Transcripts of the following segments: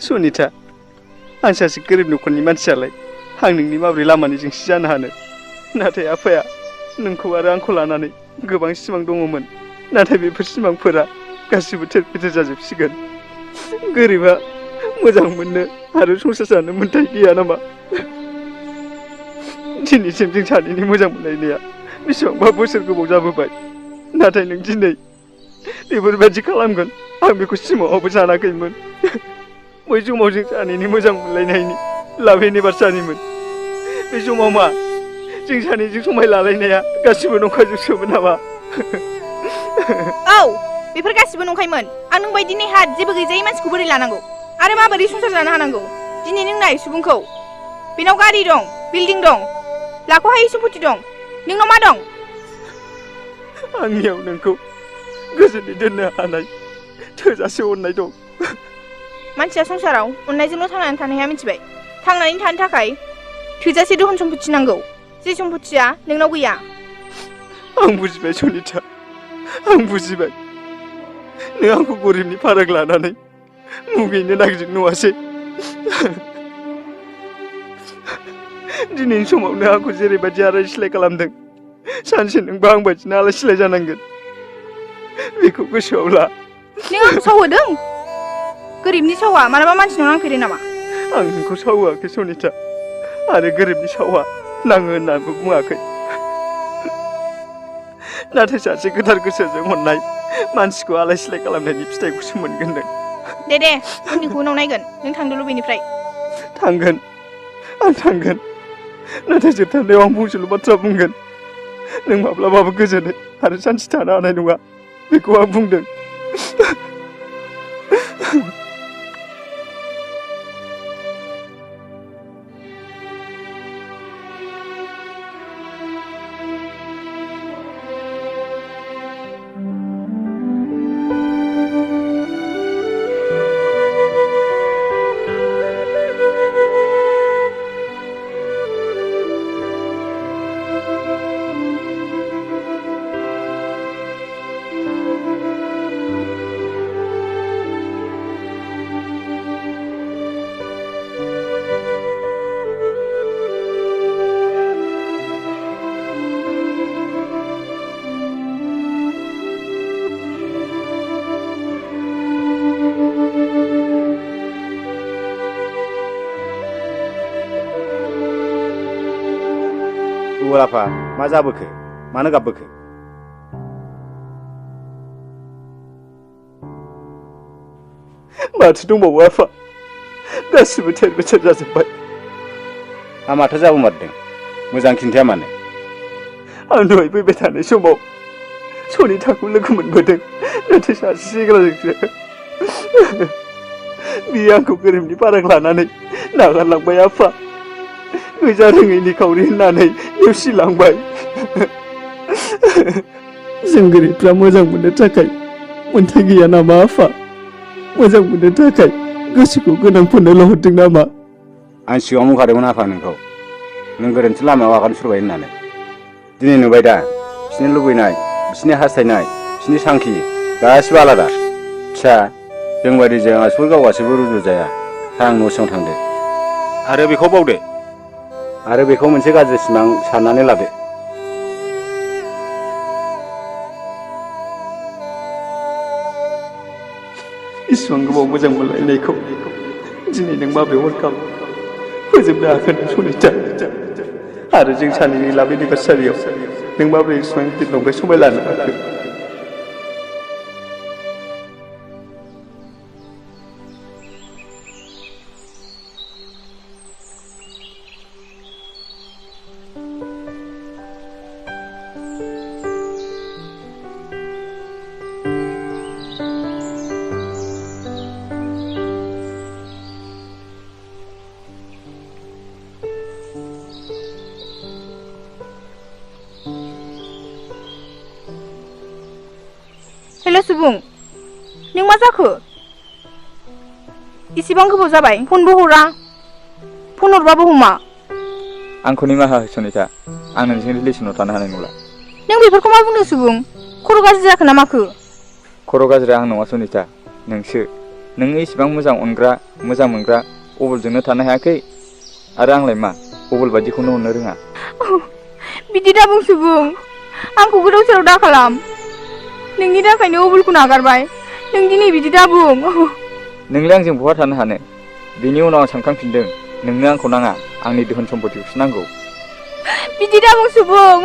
सुनिता आं सासे गोरिब नखरनि मानसियालाय आं नोंनि माब्रै लामानि जेंसि जानो हानो नाथाय आफाया नोंखौ आरो आंखौ लानानै गोबां सिमां दङमोन नाथाय बेफोर सिमांफोरा गासिबो थेर-बेथेर जाजोबसिगोन गोरिबा मोजां मोननो आरो संसार जानो मोन्थाय गैया नामा दिनैसिम जों सानैनि मोजां मोनलायनाया बेसेबांबा बोसोर गोबाव जाबोबाय नाथाय नों दिनै बेफोरबायदि खालामगोन आं बेखौ सिमाङावबो सानाखैमोन बै समाव जों सानैनि मोजां मोनलायनायनि लाभ एनिभार्सारिमोन बे समाव मा जों सानैजों समाय लालायनाया गासिबो नंखाजोबसोमोन नामा औ बेफोर गासिबो नंखायमोन आं नों बायदि नेहा जेबो गैजायै मानसिखौ बोरै लानांगौ आरो माबोरै संसार जानो हानांगौ दिनै नों नाय सुबुंखौ बेनाव गारि दं बिल्डिं दं लाख'हायै सम्पति दं नोंनाव मा दं आंनियाव नोंखौ गोजोनै दोननो हानाय थोजासे अननाय दं मानसिया संसाराव अननायजोंल' थांनानै थानो हाया मिथिबाय थांनानै थानो थाखाय थोजासे धन सम्पति नांगौ जे सम्पतिया नोंनाव गैया आं बुजिबाय सुनिता आं बुजिबाय नों आंखौ गरिबनि फाराग लानानै मुगैनो नागिरदों नङासै दिनैनि समाव नों आंखौ जेरैबायदि आलाय सिलाय खालामदों सानसे नोंबो आं बायदिनो आलाय सिलाय जानांगोन बेखौ गोसोआव ला नों आंखौ सावहोदों गोरिबनि सावा मालाबा मानसिनाव नांफेरो नामा आं नोंखौ सावहोआखै सुनिता आरो गोरिबनि सावा नाङो होननानैबो बुङाखै नाथाय सासे गोथार गोसोजों अननाय मानसिखौ आलाय सिलाय खालामनायनि फिथाइखौसो मोनगोन नों दे उननिखौ उनाव नायगोन नों थांदोल' बेनिफ्राय थांगोन आं थांगोन नाथाय जोबथारनायाव आं फंसेल' बाथ्रा बुंगोन नों माब्लाबाबो गोजोनै आरो सान्थि थानो हानाय नङा बेखौ आं बुंदों आफा मा जाबोखो मानो गाबबोखो माथो दंबावो आफा गासिबो थेर-बेथेर जाजोब्बाय आं माथो जाबोमारदों मोजां खिन्थाया मानो आं दहाय फैबाय थानाय समाव सनिताखौ लोगो मोनबोदों नाथाय सासे सेंग्राजोंसो बियो आंखौ गोरिबनि फाराग लानानै नागारलांबाय आफा गैजा रोङै निखावरि होननानै नेवसिलांबाय जों गोरिबफ्रा मोजां मोननो थाखाय मोन्थाय गैया नामा आफा मोजां मोननो थाखाय गोसोखौ गोनांफोरनोल' हरदों नामा आं सिगाङाव बुंखादोंमोन आफा नोंखौ नों गोरोन्थि लामायाव आगान सुरबाय होननानै दिनै नुबाय दा बिसोरनि लुबैनाय बिसोरनि हास्थायनाय बिसोरनि थांखि गासिबो आलादा फिसा जों बायदि जों आसुर गावगासिबो रुजुजाया आं न' सिङाव थांदो आरो बेखौ बावदो आरो बेखौ मोनसे गाज्रि सिमां साननानै लादो इसिबां गोबाव मोजां मोनलायनायखौ दिनै नों माबे हरखाब फोजोबनो हागोन सनिता आरो जों सानैनि लाभ एनिभार्सारियाव नों माबोरै इसिबां गिदिर नंखाय समाय लानो हाखो हेल' सुबुं नों मा जाखो इसेबां गोबाव जाबाय फनबो हरा फन हरबाबो हमा आंखौ निमाहा हो सनिता आं नोंजों रिलेसनाव थानो हानाय नंला नों बेफोरखौ मा बुंदों सुबुं खर' गाज्रि जाखो ना माखो खर' गाज्रि आं नङा सनिता नोंसो नोङो इसिबां मोजां अनग्रा मोजां मोनग्रा अबलजोंनो थानो हायाखै आरो आंलाय मा अबल बायदिखौनो अननो रोङा। बिदि दाबुं सुबुं, आंखौ गोदाव सोराव दा खालाम। नोंनि थाखायनो अबलखौ नागारबाय, नों दिनै बिदि दाबुं। नोंलाय आंजों बहा थानो हानो? बेनि उनाव आं सानखांफिनदों नोंनो आंखौ नाङा, आंनि दोहोन सम्पतिखौसो नांगौ। बिदि दाबुं सुबुं,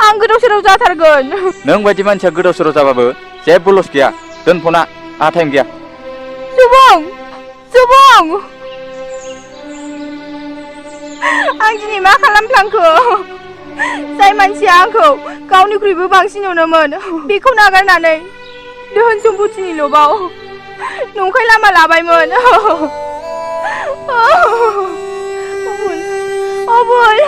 आं गोदाव सोराव जाथारगोन। नों बायदि मानसिया गोदाव सोराव जाबाबो जेबो लस गैया। दोन फना, आंहा टाइम गैया। सुबुं सुबुं, आं दिनै मा खालामफ्लांखो? जाय मानसिया आंखौ गावनिख्रुइबो बांसिन अनोमोन बेखौ नागारनानै दोहोन सम्पतिनि लबाव नंखाय लामा लाबायमोन। अबल